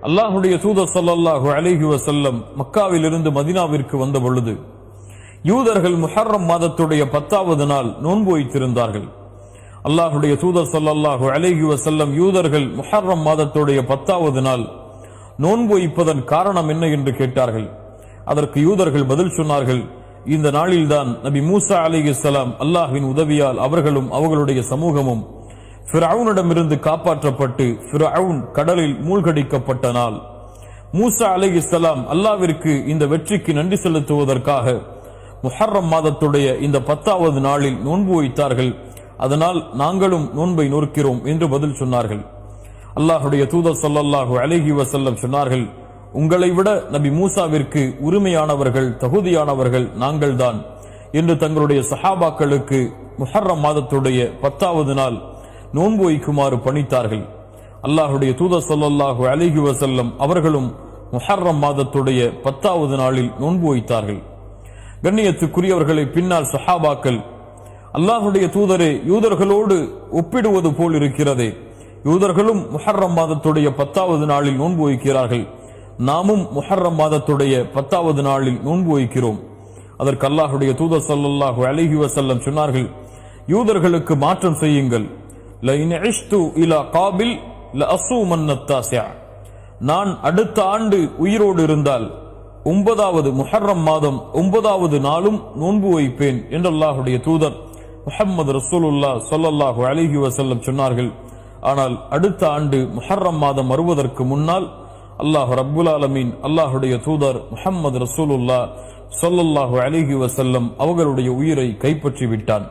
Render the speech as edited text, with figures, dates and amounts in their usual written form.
அல்லாஹுடைய தூதர் ஸல்லல்லாஹு அலைஹி வஸல்லம் மக்காவிலிருந்து மதீனாவிற்கு வந்த பொழுது யூதர்கள் முஹர்ரம் மாதத்துடைய 10வது நாள் நோன்பு வைத்திருந்தார்கள். அல்லாஹுடைய தூதர் ஸல்லல்லாஹு அலைஹி வஸல்லம் யூதர்கள் முஹர்ரம் மாதத்துடைய 10வது நாள் நோன்பு வைப்பதன் காரணம் என்ன என்று கேட்டார்கள். அதற்கு யூதர்கள் பதில் சொன்னார்கள், இந்த நாளில்தான் நபி மூசா அலைஹிஸ்ஸலாம் அல்லாஹ்வின் உதவியால் அவர்களும் அவர்களுடைய சமூகமும் ஃபிரௌனிடமிருந்து காப்பாற்றப்பட்டு ஃபிரௌன் கடலில் மூழ்கடிக்கப்பட்ட நாள். மூசா அலைஹிஸ்ஸலாம் அல்லாஹ்விற்கு இந்த வெற்றிக்கு நன்றி செலுத்துவதற்காக முஹர்ரம் மாதத்துடைய இந்த 10வது நாளில் நோன்பு வைத்தார்கள். அதனால் நாங்களும் நோன்பை நோக்கிறோம் என்று பதில் சொன்னார்கள். அல்லாஹுடைய தூதர் ஸல்லல்லாஹு அலைஹி வஸல்லம் சொன்னார்கள், உங்களை விட நபி மூசாவிற்கு உரிமையானவர்கள் தகுதியானவர்கள் நாங்கள்தான் என்று தங்களுடைய சஹாபாக்களுக்கு முஹர்ரம் மாதத்துடைய 10வது நாள் நோன்பு வைக்குமாறு பணித்தார்கள். அல்லாஹுடைய தூதர் ஸல்லல்லாஹு அலைஹி வஸல்லம் அவர்களும் முஹர்ரம் மாதத்துடைய 10வது நாளில் நோன்பு வைத்தார்கள். கண்ணியத்துக்குரியவர்களை பின்னால் சஹாபாக்கள், அல்லாஹுடைய தூதரே, யூதர்களோடு ஒப்பிடுவது போல் இருக்கிறதே, யூதர்களும் முஹர்ரம் மாதத்துடைய 10வது நாளில் நோன்பு வைக்கிறார்கள், நாமும் முஹர்ரம் மாதத்துடைய 10வது நாளில் நோன்பு வைக்கிறோம். அதற்கு அல்லாஹுடைய தூதர் ஸல்லல்லாஹு அலைஹி வஸல்லம் சொன்னார்கள், யூதர்களுக்கு மாற்றம் செய்யுங்கள். லஇன் இஷ்து இலா காபில் லஅஸூமன்ன التاسع, நான் அடுத்த ஆண்டு உயிரோடு இருந்தால் 9வது முஹர்ரம் மாதம் 9வது நாளும் நோன்பு வைப்பேன் என்று அல்லாஹுடைய தூதர் முஹம்மது ரசூலுல்லாஹ் ஸல்லல்லாஹு அலைஹி வஸல்லம் சொன்னார்கள். ஆனால் அடுத்த ஆண்டு முஹர்ரம் மாதம் வருவதற்கு முன்னால் அல்லாஹ் ரப்புல் ஆலமீன் அல்லாஹுடைய தூதர் முஹம்மது ரசூலுல்லாஹ் ஸல்லல்லாஹு அலைஹி வஸல்லம் அவர்களுடைய உயிரை கைப்பற்றி விட்டான்.